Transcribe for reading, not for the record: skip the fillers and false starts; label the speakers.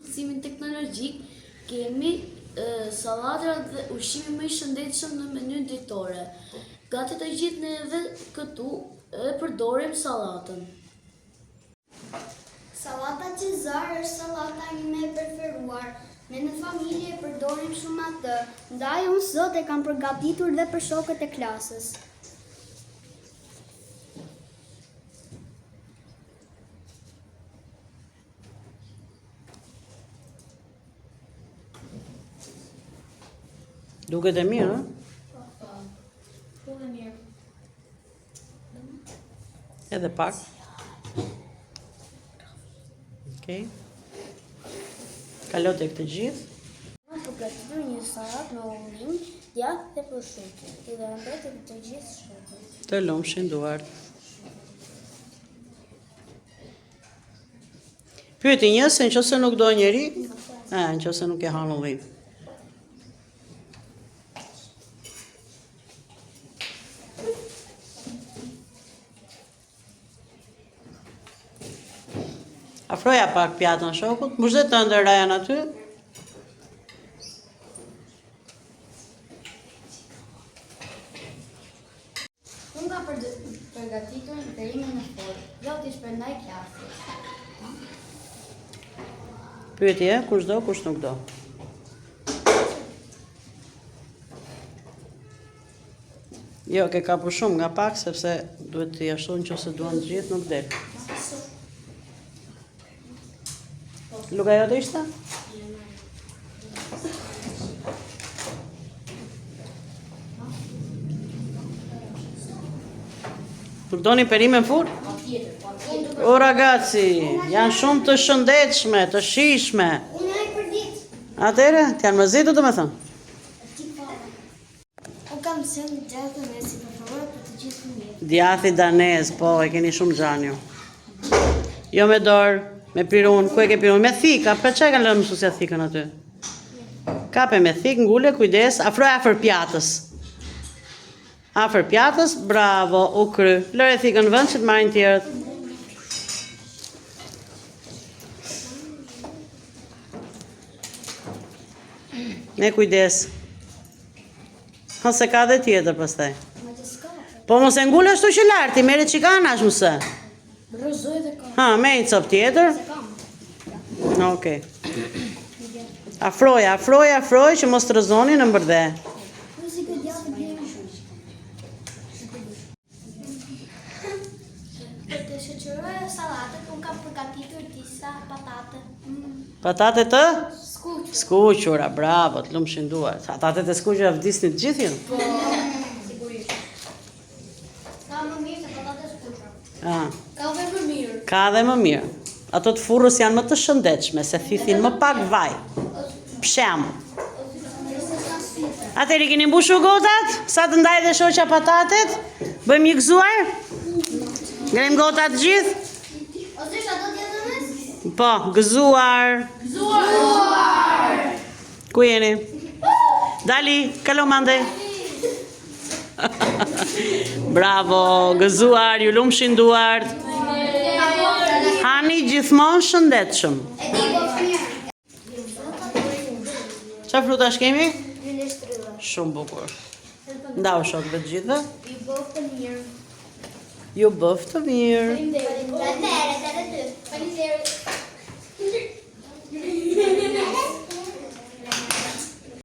Speaker 1: shqetësimin teknologjik, kemi sallatrat dhe ushqimi më i shëndetshëm në menyn ditore. Gati të gjithë neve këtu e përdorim sallatën.
Speaker 2: Sallata Cezar është sallata ime e preferuar. Ne në familje e përdorim shumë atë, ndaj unë sot e kam përgatitur dhe për shokët e klasës.
Speaker 3: Duket e mirë,
Speaker 2: Duket mirë.
Speaker 3: Edhe pak. Okej. Kalo tek të gjithë.
Speaker 2: Më përgatitur një sallatë me ullim, djathë dhe prosciutto, dhe mbeti të gjithë shokët.
Speaker 3: Të lumshin duart. Pyeti njëse nëse nuk do njeri, nëse nuk e han ullim. Afroja pak pjatën shokut, mbështet të ndër Rajan aty.
Speaker 2: Unë ka përgatitur në perimin në forë, Zoti shpërndaj klasës.
Speaker 3: Pyetje, kush do, kush nuk do. Jo, ke ka për shumë nga pak, sepse duhet të jashtu nëse duan të gjithë, nuk del. Luka jote ishte? Nuk doni perime në furë? O ragazzi, janë shumë të shëndetshme, të shishme.
Speaker 2: Unë e për ditë.
Speaker 3: Atere, t'janë mëzitu të me thënë?
Speaker 2: Unë kam sënë djathën e si përfavore për të gjithë fëmijët.
Speaker 3: Djathi danez, po, e keni shumë gjanju. Jo me dorë, me pirun, ku e ke pirun? Me thika, për që e kanë lënë mësusja thikën aty? Kape me thikë, ngule, kujdes, afër pjatës. Afër pjatës, bravo, u kry. Lëre thikën në vend që të marrin tjerët. Ne kujdes. Se ka dhe tjetër pastaj. Po mos e ngule ashtu që larti, mere që ka anash mëse.
Speaker 2: Rëzoj dhe ka.
Speaker 3: Ha, me i cop tjetër. Okej. Afroj që mos të rëzoni në mbërdhe.
Speaker 2: Për të shoqëruar sallatët, unë kam përgatitur disa patate.
Speaker 3: Patate të?
Speaker 2: Skuq.
Speaker 3: Skuqura, bravo, të lumshin duart. Patatet e skuqura vdisni të gjithë jenë?
Speaker 2: Po, sigurisht. Ka më mirë se patate skuqura. Ka dhe më mirë.
Speaker 3: Ka dhe më mirë. Ato të furrës janë më të shëndetshme, se thithin më pak vaj. Pshem. Atëri keni mbushu gotat? Sa të ndaj dhe shoqa patatet? Bëjmë një gëzuar? Ngrem gotat gjithë?
Speaker 2: Ose ato tjetër mes?
Speaker 3: Po, gëzuar. Ku jeni? Dali, kalo mandej. Bravo, gëzuar, ju lumshin duart. Hani gjithmonë shëndetshëm. Qa frutash kemi? Shumë bukur. Ndau shokëve të gjithëve.
Speaker 2: Ju bëf të mirë.
Speaker 3: Ju bëf të mirë.
Speaker 2: Faleminderit.